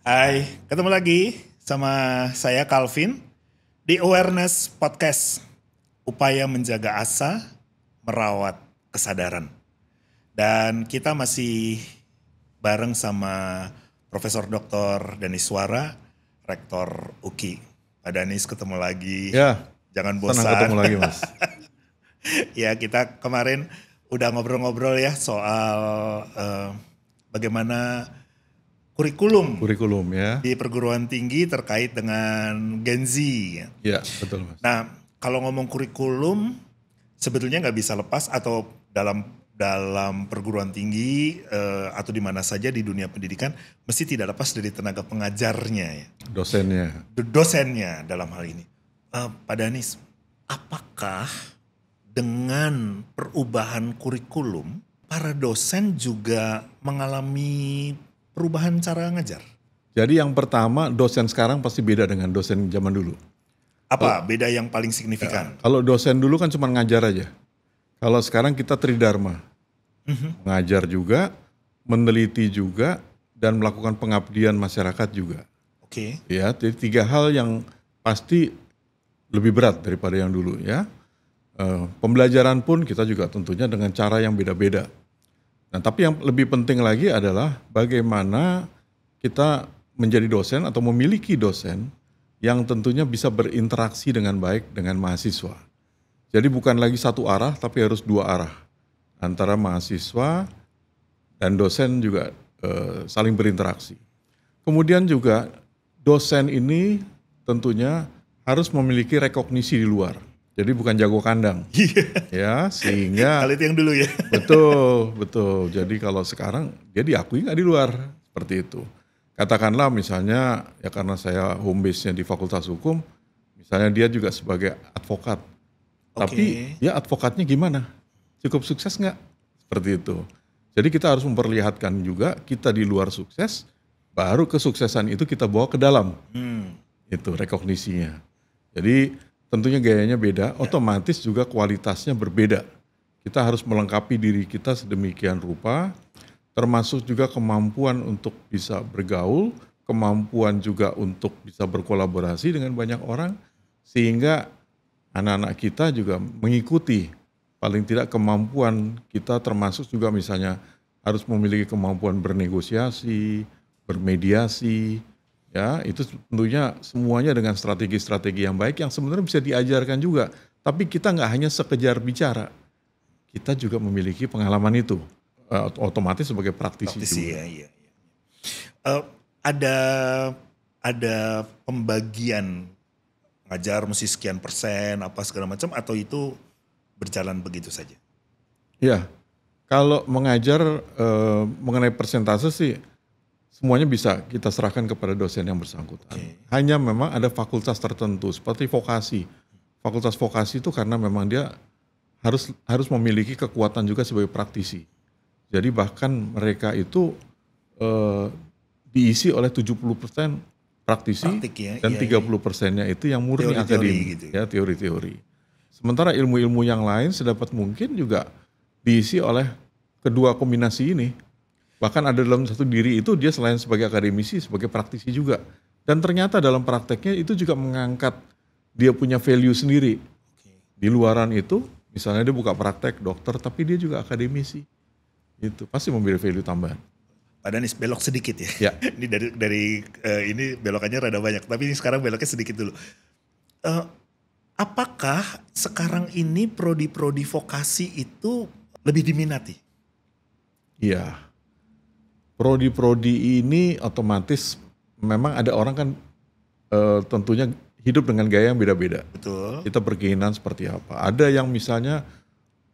Hai, ketemu lagi sama saya Calvin di Awareness Podcast. Upaya menjaga asa, merawat kesadaran. Dan kita masih bareng sama Profesor Dr. Danis Suara, Rektor UKI. Pak Danis, ketemu lagi. Ya, Jangan senang bosan. ketemu lagi Mas. Ya, kita kemarin udah ngobrol-ngobrol ya soal bagaimana kurikulum Kurikulum ya. di perguruan tinggi terkait dengan Gen Z. Ya, betul Mas. Nah, kalau ngomong kurikulum sebetulnya nggak bisa lepas atau dalam perguruan tinggi atau di mana saja di dunia pendidikan mesti tidak lepas dari tenaga pengajarnya ya. Dosennya. Dosennya dalam hal ini. Pak Danis, apakah dengan perubahan kurikulum para dosen juga mengalami perubahan cara ngajar? Jadi yang pertama, dosen sekarang pasti beda dengan dosen zaman dulu. Apa beda yang paling signifikan? Kalau dosen dulu kan cuma ngajar aja. Kalau sekarang kita tridharma. Mengajar juga, meneliti juga, dan melakukan pengabdian masyarakat juga. Oke. Ya, jadi 3 hal yang pasti lebih berat daripada yang dulu ya. Pembelajaran pun kita juga tentunya dengan cara yang beda-beda. Nah, tapi yang lebih penting lagi adalah bagaimana kita menjadi dosen atau memiliki dosen yang tentunya bisa berinteraksi dengan baik dengan mahasiswa. Jadi bukan lagi satu arah, tapi harus 2 arah. Antara mahasiswa dan dosen juga saling berinteraksi. Kemudian juga dosen ini tentunya harus memiliki rekognisi di luar. Jadi bukan jago kandang. Ya, sehingga Kalau itu yang dulu ya. Betul. Jadi kalau sekarang dia diakui nggak di luar, seperti itu. Katakanlah misalnya, ya karena saya home base-nya di Fakultas Hukum, misalnya dia juga sebagai advokat. Tapi ya advokatnya gimana? Cukup sukses nggak? Seperti itu. Jadi kita harus memperlihatkan juga kita di luar sukses, baru kesuksesan itu kita bawa ke dalam. Itu rekognisinya. Jadi tentunya gayanya beda, otomatis juga kualitasnya berbeda. Kita harus melengkapi diri kita sedemikian rupa, termasuk juga kemampuan untuk bisa bergaul, kemampuan juga untuk bisa berkolaborasi dengan banyak orang, sehingga anak-anak kita juga mengikuti, paling tidak kemampuan kita termasuk juga misalnya harus memiliki kemampuan bernegosiasi, bermediasi, ya itu tentunya semuanya dengan strategi-strategi yang baik yang sebenarnya bisa diajarkan juga. Tapi kita nggak hanya sekedar bicara, kita juga memiliki pengalaman itu, otomatis sebagai praktisi juga. Ya. Ada pembagian ngajar mesti sekian persen apa segala macam atau itu berjalan begitu saja? Ya, kalau mengajar mengenai persentase sih semuanya bisa kita serahkan kepada dosen yang bersangkutan. Hanya memang ada fakultas tertentu seperti vokasi. Fakultas vokasi itu karena memang dia harus memiliki kekuatan juga sebagai praktisi. Jadi bahkan mereka itu diisi oleh 70% praktisi dan 30%-nya itu yang murni akademik, gitu. Ya teori-teori. Sementara ilmu-ilmu yang lain sedapat mungkin juga diisi oleh kedua kombinasi ini. Bahkan ada dalam satu diri itu dia selain sebagai akademisi, sebagai praktisi juga. Dan ternyata dalam prakteknya itu juga mengangkat dia punya value sendiri. Di luaran itu, misalnya dia buka praktek dokter, tapi dia juga akademisi. Itu pasti memberi value tambahan. Pak Danis, belok sedikit ya. Ini dari ini belokannya rada banyak, tapi ini sekarang beloknya sedikit dulu. Apakah sekarang ini prodi-prodi vokasi itu lebih diminati? Iya. Prodi-prodi ini otomatis memang ada orang kan tentunya hidup dengan gaya yang beda-beda. Betul. Kita berkeinginan seperti apa. Ada yang misalnya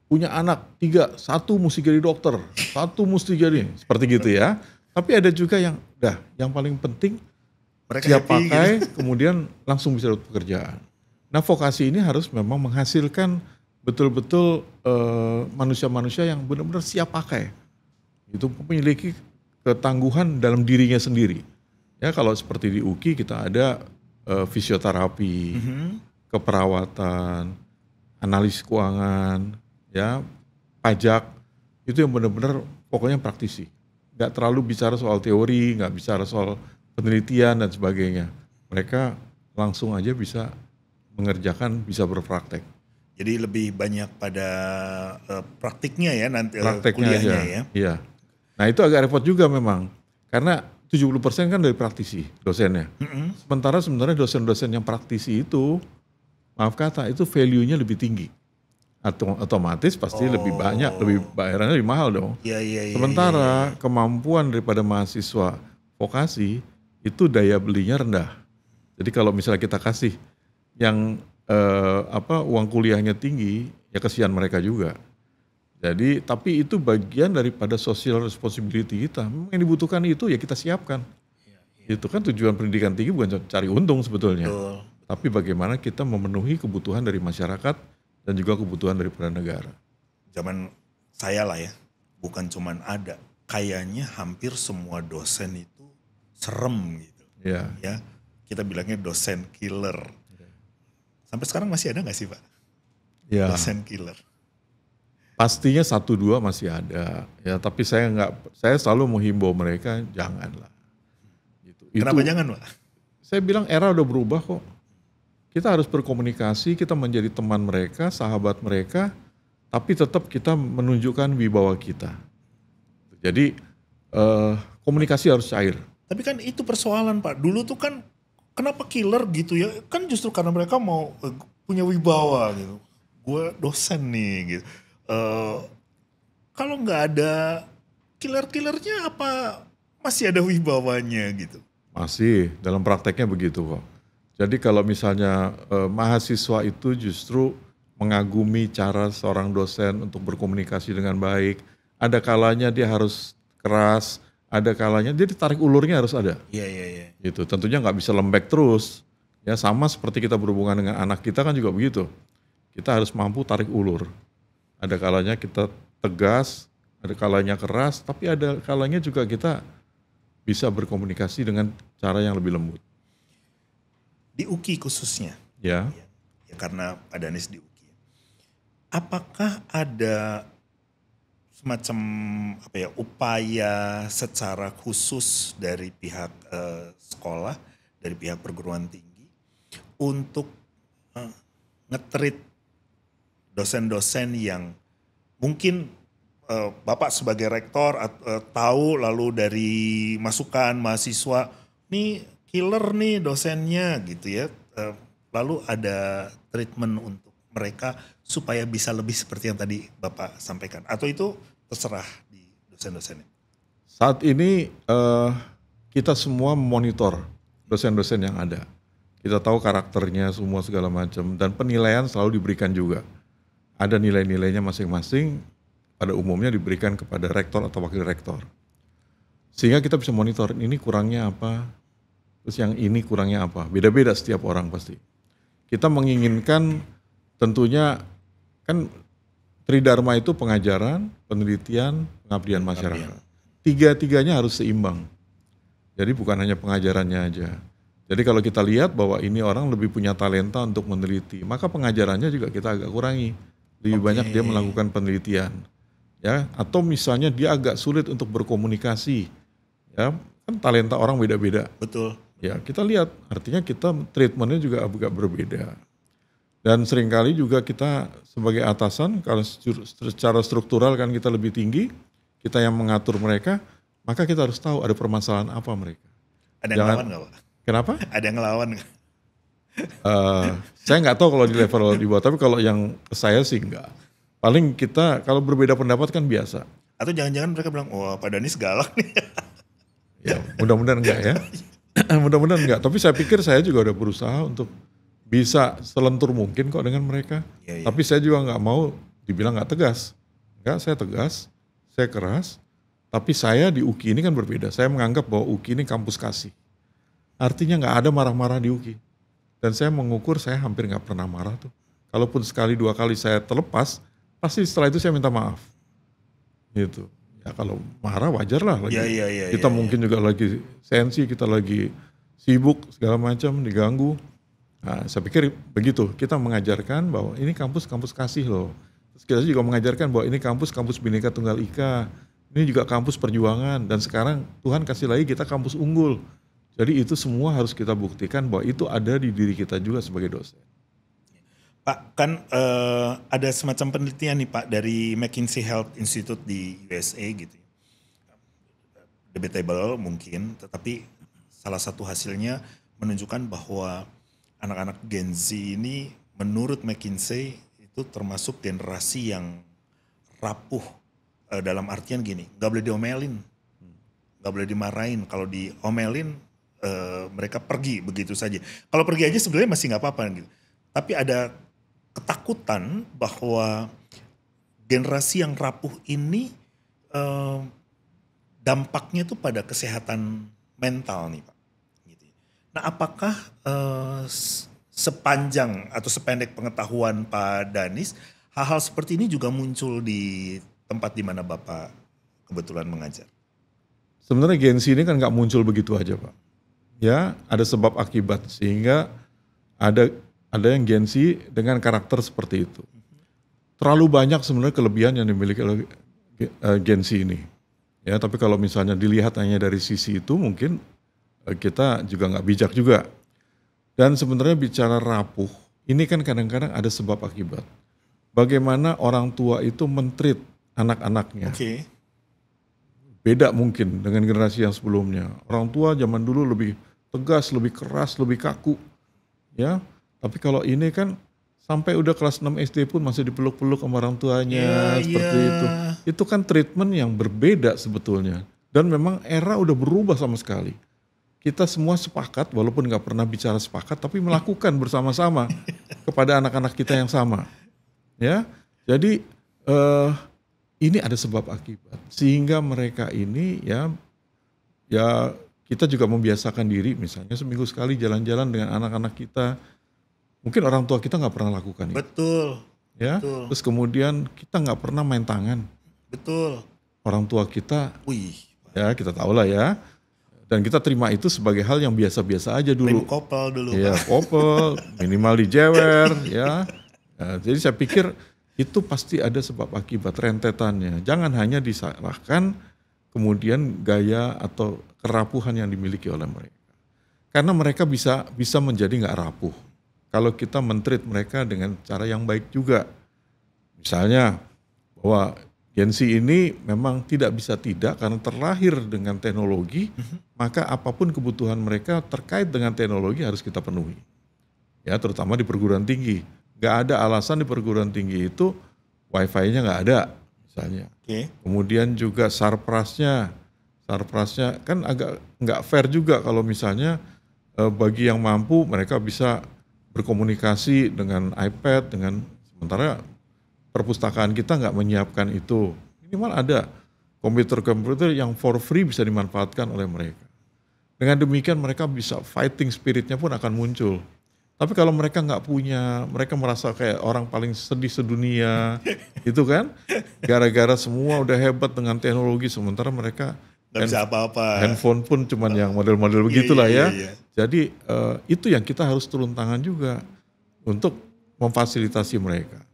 punya anak 3, 1 mesti jadi dokter, 1 mesti jadi seperti gitu ya. Tapi ada juga yang yang paling penting mereka siap pakai gitu. Kemudian langsung bisa dapat pekerjaan. Nah vokasi ini harus memang menghasilkan betul-betul manusia-manusia yang benar-benar siap pakai. Itu memiliki ketangguhan dalam dirinya sendiri. Ya kalau seperti di UKI kita ada fisioterapi, keperawatan, analisis keuangan, ya pajak, itu yang benar-benar pokoknya praktisi. Nggak terlalu bicara soal teori, nggak bicara soal penelitian dan sebagainya. Mereka langsung aja bisa mengerjakan, bisa berpraktek. Jadi lebih banyak pada praktiknya ya nanti Prakteknya aja, kuliahnya ya. iya. Nah itu agak repot juga memang, karena 70% kan dari praktisi dosennya. Sementara sebenarnya dosen-dosen yang praktisi itu, maaf kata, itu value-nya lebih tinggi. Otomatis pasti lebih banyak, lebih bayarannya lebih mahal dong. Iya, iya, iya. Sementara kemampuan daripada mahasiswa vokasi itu daya belinya rendah. Jadi kalau misalnya kita kasih yang uang kuliahnya tinggi, ya kesian mereka juga. Jadi tapi itu bagian daripada social responsibility kita. Memang yang dibutuhkan itu ya kita siapkan. Itu kan tujuan pendidikan tinggi bukan cari untung sebetulnya. Betul. Tapi bagaimana kita memenuhi kebutuhan dari masyarakat dan juga kebutuhan daripada negara. Zaman saya lah ya, bukan cuman ada, kayaknya hampir semua dosen itu serem gitu. Ya. Ya, kita bilangnya dosen killer. Sampai sekarang masih ada nggak sih Pak? Ya. Dosen killer. Pastinya 1-2 masih ada. Ya, tapi saya selalu menghimbau mereka janganlah. Gitu. Kenapa jangan Pak? Saya bilang era udah berubah kok. Kita harus berkomunikasi, kita menjadi teman mereka, sahabat mereka, tapi tetap kita menunjukkan wibawa kita. Jadi komunikasi harus cair. Tapi kan itu persoalan Pak. Dulu tuh kan kenapa killer gitu ya? Kan justru karena mereka mau punya wibawa gitu. Gue dosen nih gitu. Kalau nggak ada killer-killernya apa masih ada wibawanya gitu? Masih, dalam prakteknya begitu kok. Jadi kalau misalnya mahasiswa itu justru mengagumi cara seorang dosen untuk berkomunikasi dengan baik. Ada kalanya dia harus keras, ada kalanya dia ditarik ulurnya harus ada. Iya, iya, iya. Gitu. Tentunya nggak bisa lembek terus. Ya sama seperti kita berhubungan dengan anak kita kan juga begitu. Kita harus mampu tarik ulur. Ada kalanya kita tegas, ada kalanya keras, tapi ada kalanya juga kita bisa berkomunikasi dengan cara yang lebih lembut. Di UKI khususnya. Ya. Ya karena Pak Danis di UKI. Apakah ada semacam upaya secara khusus dari pihak sekolah, dari pihak perguruan tinggi untuk nge-treat dosen-dosen yang mungkin Bapak sebagai rektor tahu lalu dari masukan mahasiswa, nih killer nih dosennya gitu ya, lalu ada treatment untuk mereka supaya bisa lebih seperti yang tadi Bapak sampaikan, atau itu terserah di dosen-dosennya? Saat ini kita semua memonitor dosen-dosen yang ada. Kita tahu karakternya semua segala macam dan penilaian selalu diberikan juga. Ada nilai-nilainya masing-masing, pada umumnya diberikan kepada rektor atau wakil rektor. Sehingga kita bisa monitor ini kurangnya apa, terus yang ini kurangnya apa. Beda-beda setiap orang pasti. Kita menginginkan tentunya kan Tridharma itu pengajaran, penelitian, pengabdian masyarakat. Tiga-tiganya harus seimbang. Jadi bukan hanya pengajarannya aja. Jadi kalau kita lihat bahwa ini orang lebih punya talenta untuk meneliti, maka pengajarannya juga kita agak kurangi. Lebih banyak dia melakukan penelitian. Ya, atau misalnya dia agak sulit untuk berkomunikasi. Ya, kan talenta orang beda-beda. Betul. Ya, kita lihat artinya kita treatmentnya juga agak berbeda. Dan seringkali juga kita sebagai atasan, kalau secara struktural kan kita lebih tinggi, kita yang mengatur mereka, maka kita harus tahu ada permasalahan apa mereka. Ada yang ngelawan nggak Pak? Kenapa? Ada yang ngelawan nggak? Saya nggak tahu kalau di level di bawah, tapi kalau yang ke saya sih enggak. Paling kita kalau berbeda pendapat kan biasa. Atau jangan-jangan mereka bilang, wah Pak Danis galak nih. Ya, mudah-mudahan enggak ya. Mudah-mudahan enggak, tapi saya pikir saya juga udah berusaha untuk bisa selentur mungkin kok dengan mereka. Ya, ya. Tapi saya juga nggak mau dibilang nggak tegas. Enggak, saya tegas, saya keras. Tapi saya di UKI ini kan berbeda. Saya menganggap bahwa UKI ini kampus kasih. Artinya nggak ada marah-marah di UKI. Dan saya mengukur saya hampir nggak pernah marah tuh. Kalaupun sekali dua kali saya terlepas, pasti setelah itu saya minta maaf. Gitu. Ya kalau marah wajar lah lagi. Kita mungkin juga lagi sensi, kita lagi sibuk segala macam, diganggu. Nah, saya pikir begitu. Kita mengajarkan bahwa ini kampus kasih loh. Terus kita juga mengajarkan bahwa ini kampus Bhinneka Tunggal Ika. Ini juga kampus perjuangan. Dan sekarang Tuhan kasih lagi kita kampus unggul. Jadi itu semua harus kita buktikan bahwa itu ada di diri kita juga sebagai dosen. Pak, kan ada semacam penelitian nih Pak dari McKinsey Health Institute di USA gitu. Debatable mungkin, tetapi salah satu hasilnya menunjukkan bahwa anak-anak Gen Z ini menurut McKinsey itu termasuk generasi yang rapuh, dalam artian gini, nggak boleh diomelin, nggak boleh dimarahin. Kalau diomelin mereka pergi begitu saja. Kalau pergi aja sebenarnya masih nggak apa-apa gitu. Tapi ada ketakutan bahwa generasi yang rapuh ini dampaknya itu pada kesehatan mental nih Pak. Gitu. Nah apakah sepanjang atau sependek pengetahuan Pak Danis, hal-hal seperti ini juga muncul di tempat di mana Bapak kebetulan mengajar? Sebenarnya Gen Z ini kan nggak muncul begitu aja Pak. Ya, ada sebab akibat sehingga ada yang Gen Z dengan karakter seperti itu. Terlalu banyak sebenarnya kelebihan yang dimiliki oleh Gen Z ini. Ya, tapi kalau misalnya dilihat hanya dari sisi itu mungkin kita juga nggak bijak juga. Dan sebenarnya bicara rapuh, ini kan kadang-kadang ada sebab akibat. Bagaimana orang tua itu men-treat anak-anaknya. Oke. Beda mungkin dengan generasi yang sebelumnya. Orang tua zaman dulu lebih tegas, lebih keras, lebih kaku. Ya, tapi kalau ini kan sampai udah kelas 6 SD pun masih dipeluk-peluk sama orang tuanya seperti itu. Itu kan treatment yang berbeda sebetulnya. Dan memang era udah berubah sama sekali. Kita semua sepakat, walaupun nggak pernah bicara sepakat, tapi melakukan bersama-sama kepada anak-anak kita yang sama. Ya, jadi ini ada sebab akibat. Sehingga mereka ini ya kita juga membiasakan diri, misalnya seminggu sekali jalan-jalan dengan anak-anak kita. Mungkin orang tua kita nggak pernah lakukan itu. Betul. Ya, Betul. terus kemudian kita nggak pernah main tangan. Betul. Orang tua kita, Wih. ya kita tahu lah ya. Dan kita terima itu sebagai hal yang biasa-biasa aja dulu. Lem kopel dulu. Ya, Pak. kopel, minimal dijewer, ya. Nah, jadi saya pikir itu pasti ada sebab akibat rentetannya. Jangan hanya disalahkan kemudian gaya atau kerapuhan yang dimiliki oleh mereka. Karena mereka bisa menjadi nggak rapuh kalau kita men-treat mereka dengan cara yang baik juga. Misalnya bahwa Gen Z ini memang tidak bisa tidak karena terlahir dengan teknologi, maka apapun kebutuhan mereka terkait dengan teknologi harus kita penuhi. Ya, terutama di perguruan tinggi. Gak ada alasan di perguruan tinggi itu wifi-nya gak ada misalnya. Oke. Kemudian juga sarprasnya kan agak gak fair juga kalau misalnya bagi yang mampu mereka bisa berkomunikasi dengan iPad, sementara perpustakaan kita nggak menyiapkan itu. Minimal ada komputer yang for free bisa dimanfaatkan oleh mereka. Dengan demikian mereka bisa fighting spiritnya pun akan muncul. Tapi kalau mereka nggak punya, mereka merasa kayak orang paling sedih sedunia, gitu kan? Gara-gara semua udah hebat dengan teknologi, sementara mereka Nggak bisa apa-apa. handphone pun cuman yang model-model begitulah ya. Iya. Jadi itu yang kita harus turun tangan juga untuk memfasilitasi mereka.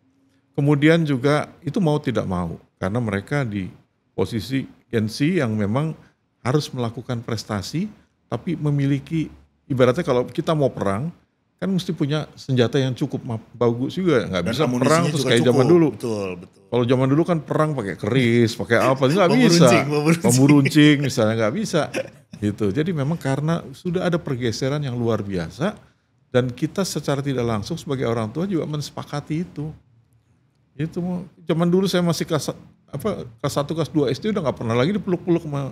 Kemudian juga itu mau tidak mau, karena mereka di posisi Gen Z yang memang harus melakukan prestasi, tapi memiliki, ibaratnya kalau kita mau perang, kan mesti punya senjata yang cukup bagus juga, nggak bisa perang terus kayak zaman dulu. Betul. Kalau zaman dulu kan perang pakai keris, pakai apa, nggak bisa. Bambu runcing misalnya nggak bisa. Gitu. Jadi memang karena sudah ada pergeseran yang luar biasa, dan kita secara tidak langsung sebagai orang tua juga mensepakati itu. Itu zaman dulu saya masih kelas 1, kelas 2 SD udah nggak pernah lagi dipeluk-peluk sama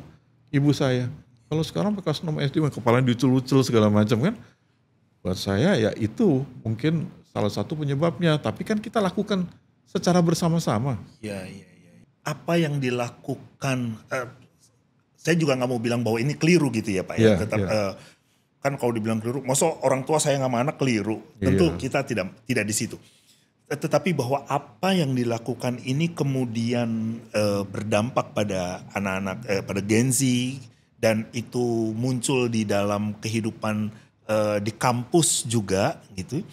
ibu saya. Kalau sekarang kelas 6 SD kepalanya dicul-cul segala macam kan. Buat saya ya itu mungkin salah satu penyebabnya. Tapi kan kita lakukan secara bersama-sama. Iya. Apa yang dilakukan? Saya juga nggak mau bilang bahwa ini keliru gitu ya Pak ya. Tetap kan kalau dibilang keliru, masa orang tua sayang sama anak keliru. Tentu kita tidak di situ. Tetapi bahwa apa yang dilakukan ini kemudian berdampak pada anak-anak, pada Gen Z, dan itu muncul di dalam kehidupan di kampus juga gitu.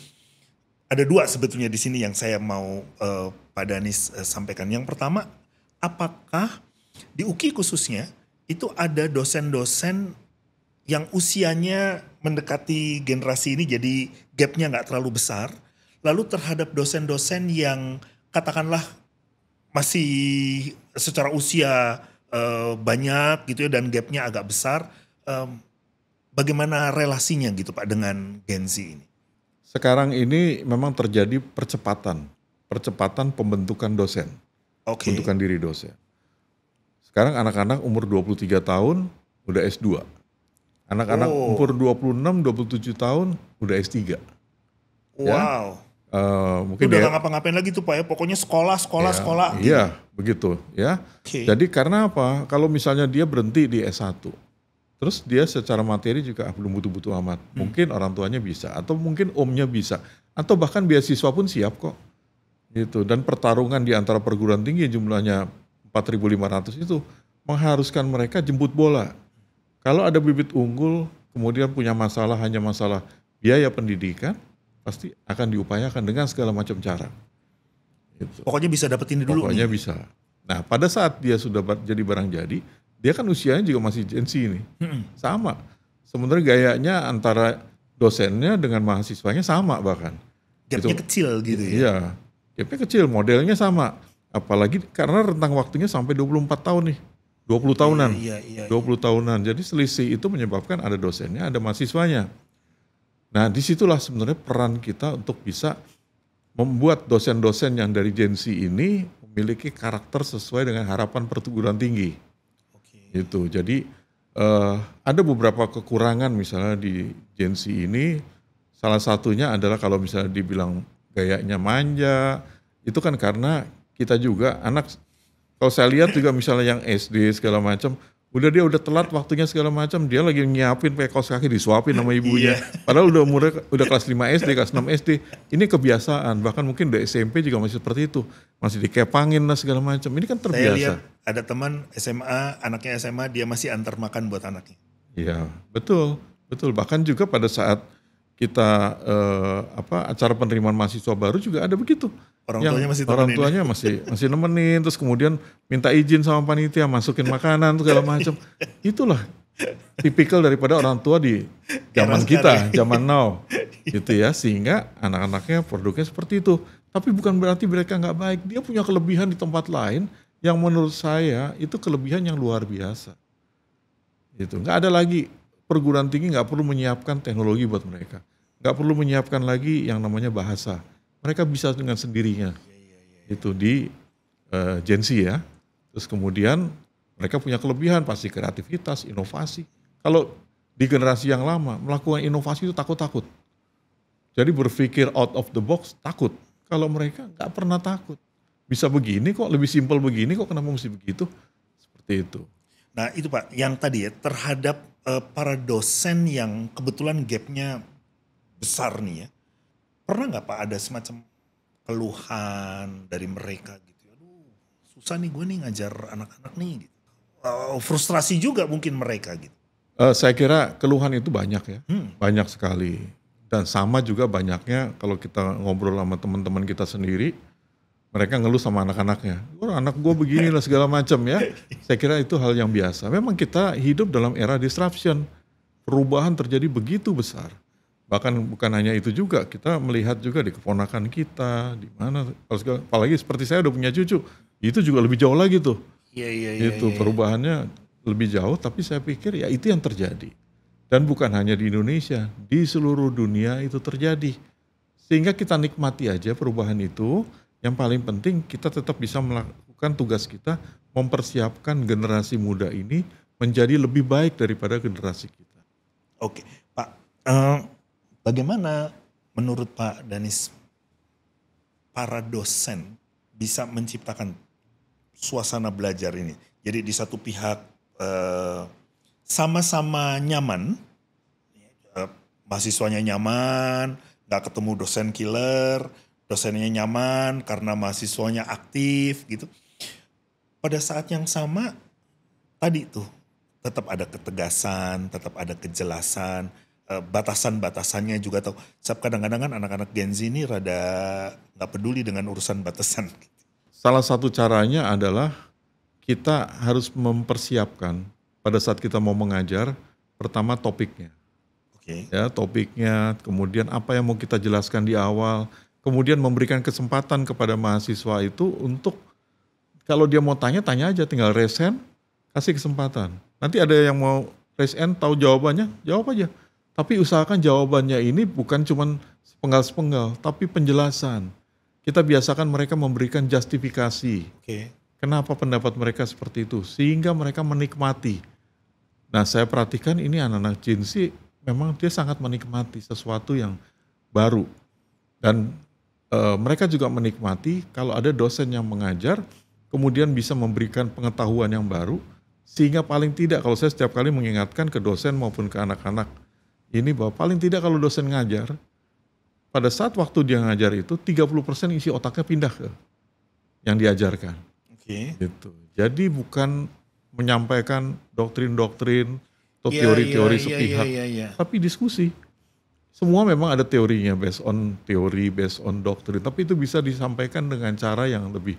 Ada dua sebetulnya di sini yang saya mau Pak Danis sampaikan. Yang pertama, apakah di UKI khususnya itu ada dosen-dosen yang usianya mendekati generasi ini jadi gapnya nggak terlalu besar. Lalu terhadap dosen-dosen yang katakanlah masih secara usia banyak gitu ya dan gapnya agak besar. Bagaimana relasinya gitu Pak dengan Gen Z ini? Sekarang ini memang terjadi percepatan pembentukan dosen, Oke. pembentukan diri dosen. Sekarang anak-anak umur 23 tahun udah S2. Anak-anak umur 26, 27 tahun udah S3. Ya. Wow. Mungkin Udah dia nggak ngapa-ngapain lagi tuh Pak ya, pokoknya sekolah gitu. iya, begitu ya. Oke. Jadi karena apa? Kalau misalnya dia berhenti di S1, terus dia secara materi juga belum butuh-butuh amat. Mungkin orang tuanya bisa, atau mungkin omnya bisa, atau bahkan beasiswa pun siap kok. Gitu. Dan pertarungan di antara perguruan tinggi jumlahnya 4.500 itu mengharuskan mereka jemput bola. Kalau ada bibit unggul, kemudian punya masalah hanya masalah biaya pendidikan, pasti akan diupayakan dengan segala macam cara. Gitu. Pokoknya bisa dapetin dulu Pokoknya nih. bisa. Nah pada saat dia sudah jadi barang jadi, dia kan usianya juga masih Gen Z ini. Sama. Sebenarnya gayanya antara dosennya dengan mahasiswanya sama bahkan. Gapnya Gitu. kecil gitu ya. Iya, gapnya kecil, modelnya sama. Apalagi karena rentang waktunya sampai 24 tahun nih. 20 tahunan. Iya. 20 tahunan. Jadi selisih itu menyebabkan ada dosennya, ada mahasiswanya. Nah disitulah sebenarnya peran kita untuk bisa membuat dosen-dosen yang dari Gen Z ini memiliki karakter sesuai dengan harapan perguruan tinggi. Oke. Gitu. Jadi ada beberapa kekurangan misalnya di Gen Z ini. Salah satunya adalah kalau misalnya dibilang gayanya manja, itu kan karena kita juga anak, kalau saya lihat juga misalnya yang SD segala macam, dia udah telat waktunya segala macam, dia lagi nyiapin pakai kaos kaki disuapin sama ibunya. Padahal udah umurnya udah kelas 5 SD, kelas 6 SD. Ini kebiasaan, bahkan mungkin di SMP juga masih seperti itu. Masih dikepangin lah segala macam. Ini kan Saya terbiasa. lihat ada teman SMA, anaknya SMA dia masih antar makan buat anaknya. Iya, betul. Bahkan juga pada saat kita acara penerimaan mahasiswa baru juga ada begitu. Orang Yang tuanya masih orang temenin. tuanya masih nemenin, terus kemudian minta izin sama panitia masukin makanan segala macam. Itulah tipikal daripada orang tua di zaman kita, zaman now, gitu ya. Sehingga anak-anaknya produknya seperti itu. Tapi bukan berarti mereka nggak baik. Dia punya kelebihan di tempat lain yang menurut saya itu kelebihan yang luar biasa. Gitu. Nggak ada lagi perguruan tinggi nggak perlu menyiapkan teknologi buat mereka, nggak perlu menyiapkan lagi yang namanya bahasa. Mereka bisa dengan sendirinya. Itu di Gen Z ya. Terus kemudian mereka punya kelebihan pasti kreativitas, inovasi. Kalau di generasi yang lama melakukan inovasi itu takut-takut. Jadi berpikir out of the box takut. Kalau mereka nggak pernah takut. Bisa begini kok, lebih simpel begini kok, kenapa mesti begitu? Seperti itu. Nah itu Pak, yang tadi ya terhadap para dosen yang kebetulan gapnya besar nih ya. Pernah nggak Pak ada semacam keluhan dari mereka gitu? Aduh susah nih gue nih ngajar anak-anak nih gitu. Frustrasi juga mungkin mereka gitu. Saya kira keluhan itu banyak ya, banyak sekali. Dan sama juga banyaknya kalau kita ngobrol sama teman-teman kita sendiri, mereka ngeluh sama anak-anaknya. Anak gue begini lah segala macam ya. Saya kira itu hal yang biasa. Memang kita hidup dalam era disruption. Perubahan terjadi begitu besar. Bahkan bukan hanya itu juga, kita melihat juga di keponakan kita, di mana, apalagi seperti saya udah punya cucu, itu juga lebih jauh lagi tuh. Iya. Itu perubahannya lebih jauh, tapi saya pikir ya itu yang terjadi. Dan bukan hanya di Indonesia, di seluruh dunia itu terjadi. Sehingga kita nikmati aja perubahan itu. Yang paling penting kita tetap bisa melakukan tugas kita, mempersiapkan generasi muda ini menjadi lebih baik daripada generasi kita. Oke, Pak. Bagaimana menurut Pak Danis para dosen bisa menciptakan suasana belajar ini? Jadi di satu pihak sama-sama nyaman, mahasiswanya nyaman, nggak ketemu dosen killer, dosennya nyaman karena mahasiswanya aktif gitu. Pada saat yang sama tadi tuh tetap ada ketegasan, tetap ada kejelasan, batasan-batasannya juga tahu. Sebab kadang-kadang kan anak-anak Gen Z ini rada nggak peduli dengan urusan batasan. Salah satu caranya adalah kita harus mempersiapkan pada saat kita mau mengajar, pertama topiknya. Oke. Ya, topiknya, kemudian apa yang mau kita jelaskan di awal, kemudian memberikan kesempatan kepada mahasiswa itu untuk kalau dia mau tanya, tanya aja, tinggal raise hand, kasih kesempatan. Nanti ada yang mau raise hand, tahu jawabannya, jawab aja. Tapi usahakan jawabannya ini bukan cuma sepenggal-sepenggal, tapi penjelasan. Kita biasakan mereka memberikan justifikasi. Oke. Kenapa pendapat mereka seperti itu, sehingga mereka menikmati. Nah, saya perhatikan ini anak-anak Gen Z memang dia sangat menikmati sesuatu yang baru. Dan mereka juga menikmati kalau ada dosen yang mengajar, kemudian bisa memberikan pengetahuan yang baru, sehingga paling tidak kalau saya setiap kali mengingatkan ke dosen maupun ke anak-anak ini bahwa paling tidak kalau dosen ngajar, pada saat waktu dia ngajar itu 30% isi otaknya pindah ke yang diajarkan. Oke. Gitu. Jadi bukan menyampaikan doktrin-doktrin atau teori-teori sepihak, tapi diskusi. Semua memang ada teorinya, based on teori, based on doktrin, tapi itu bisa disampaikan dengan cara yang lebih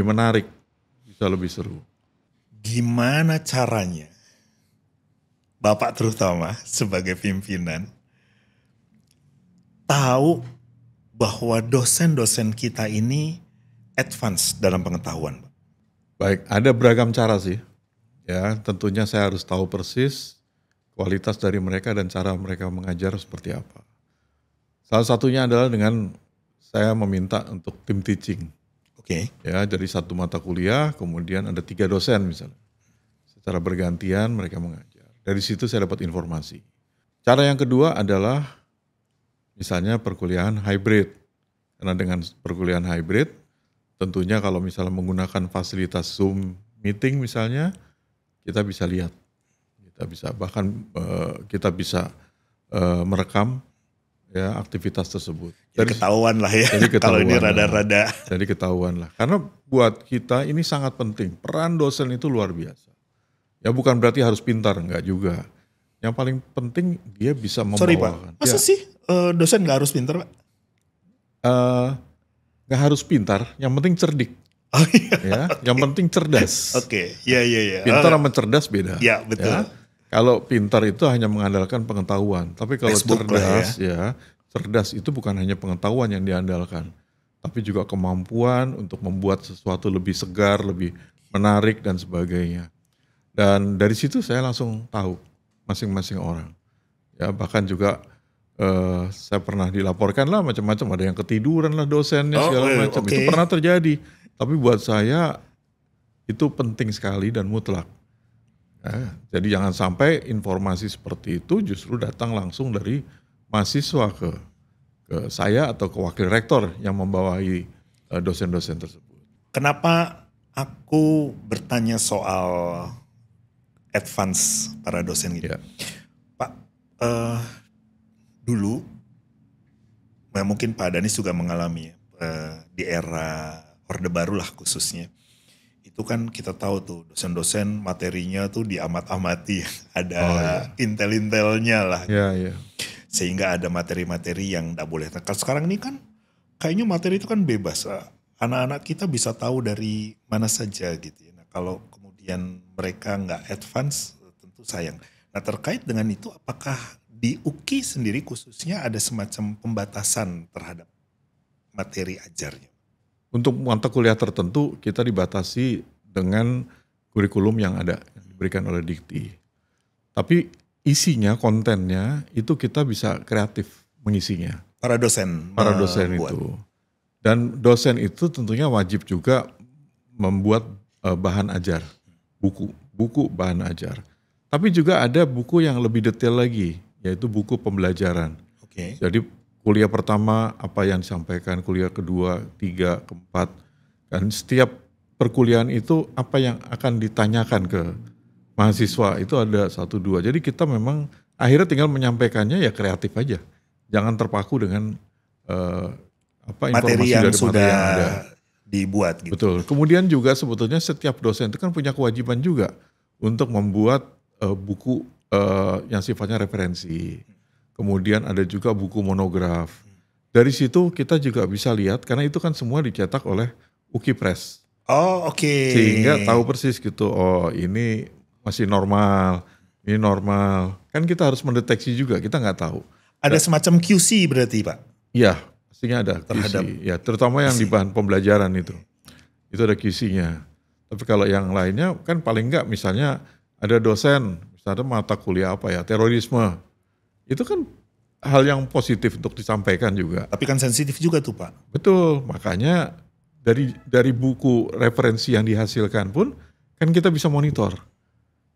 menarik, bisa lebih seru. Gimana caranya Bapak terutama sebagai pimpinan tahu bahwa dosen-dosen kita ini advance dalam pengetahuan? Baik, ada beragam cara sih. Ya, tentunya saya harus tahu persis kualitas dari mereka dan cara mereka mengajar seperti apa. Salah satunya adalah dengan saya meminta untuk tim teaching. Oke. Ya, dari satu mata kuliah, kemudian ada 3 dosen misalnya. Secara bergantian mereka mengajar. Dari situ saya dapat informasi. Cara yang kedua adalah misalnya perkuliahan hybrid. Karena dengan perkuliahan hybrid, tentunya kalau misalnya menggunakan fasilitas Zoom meeting misalnya, kita bisa lihat. Kita bisa bahkan kita bisa merekam ya aktivitas tersebut. Jadi ketahuan lah ya. Kalau ini rada-rada. Jadi ketahuan lah. Karena buat kita ini sangat penting. Peran dosen itu luar biasa. Ya bukan berarti harus pintar, enggak juga. Yang paling penting dia bisa membawakan. Sorry Pak, masa sih dosen nggak harus pintar Pak? Nggak harus pintar, yang penting cerdik. Oh, iya. Ya, yang penting cerdas. Oke, iya. Pintar sama cerdas beda. Ya betul. Ya. Kalau pintar itu hanya mengandalkan pengetahuan, tapi kalau cerdas cerdas itu bukan hanya pengetahuan yang diandalkan, tapi juga kemampuan untuk membuat sesuatu lebih segar, lebih menarik dan sebagainya. Dan dari situ saya langsung tahu masing-masing orang. Ya bahkan juga saya pernah dilaporkan lah macam-macam, ada yang ketiduran lah dosennya segala macam. Itu pernah terjadi. Tapi buat saya itu penting sekali dan mutlak. Nah, jadi jangan sampai informasi seperti itu justru datang langsung dari mahasiswa ke saya atau ke wakil rektor yang membawahi dosen-dosen tersebut. Kenapa aku bertanya soal advance para dosen gitu? Ya. Pak, dulu mungkin Pak Danis juga mengalami di era Orde Baru lah khususnya. Itu kan kita tahu tuh dosen-dosen materinya tuh diamat-amati, ada intel-intelnya lah. Iya. Sehingga ada materi-materi yang tidak boleh. Kalau sekarang ini kan kayaknya materi itu kan bebas. Anak-anak kita bisa tahu dari mana saja gitu ya. Nah, kalau kemudian mereka nggak advance tentu sayang. Nah terkait dengan itu apakah di UKI sendiri khususnya ada semacam pembatasan terhadap materi ajarnya? Untuk mata kuliah tertentu kita dibatasi dengan kurikulum yang ada, yang diberikan oleh Dikti. Tapi isinya, kontennya itu kita bisa kreatif mengisinya. Para dosen itu. Dan dosen itu tentunya wajib juga membuat bahan ajar, buku bahan ajar. Tapi juga ada buku yang lebih detail lagi, yaitu buku pembelajaran. Oke. Jadi kuliah pertama apa yang disampaikan, kuliah kedua, tiga, keempat. Dan setiap perkuliahan itu apa yang akan ditanyakan ke mahasiswa itu ada 1, 2. Jadi kita memang akhirnya tinggal menyampaikannya ya kreatif aja. Jangan terpaku dengan materi yang sudah yang ada. Dibuat gitu. Betul. Kemudian juga sebetulnya setiap dosen itu kan punya kewajiban juga untuk membuat buku yang sifatnya referensi. Kemudian ada juga buku monograf. Dari situ kita juga bisa lihat, karena itu kan semua dicetak oleh UKI Press. Oh oke. Sehingga tahu persis gitu, oh ini masih normal, ini normal. Kan kita harus mendeteksi juga, kita nggak tahu. Ada semacam QC berarti Pak? Iya, pastinya ada Terhadap QC. Ya, terutama yang di bahan pembelajaran itu. Itu ada QC-nya. Tapi kalau yang lainnya kan paling nggak misalnya ada dosen, misalnya mata kuliah apa ya, terorisme. Itu kan hal yang positif untuk disampaikan juga. Tapi kan sensitif juga tuh Pak. Betul, makanya dari buku referensi yang dihasilkan pun kan kita bisa monitor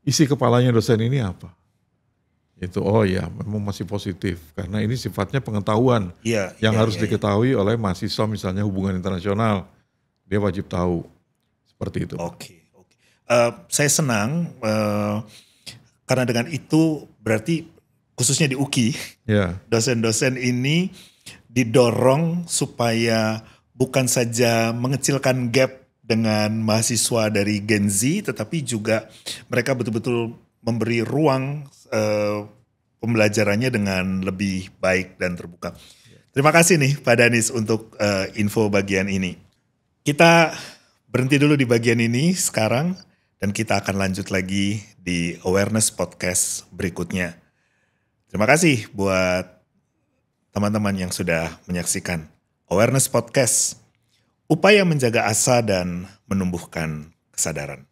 isi kepalanya dosen ini apa. Itu oh ya memang masih positif karena ini sifatnya pengetahuan yang harus diketahui oleh mahasiswa misalnya hubungan internasional. Dia wajib tahu seperti itu. Oke. Saya senang karena dengan itu berarti khususnya di UKI dosen-dosen ini didorong supaya bukan saja mengecilkan gap dengan mahasiswa dari Gen Z, tetapi juga mereka betul-betul memberi ruang pembelajarannya dengan lebih baik dan terbuka. Terima kasih nih Pak Danis untuk info bagian ini. Kita berhenti dulu di bagian ini sekarang dan kita akan lanjut lagi di Awareness Podcast berikutnya. Terima kasih buat teman-teman yang sudah menyaksikan Awareness Podcast, upaya menjaga asa dan menumbuhkan kesadaran.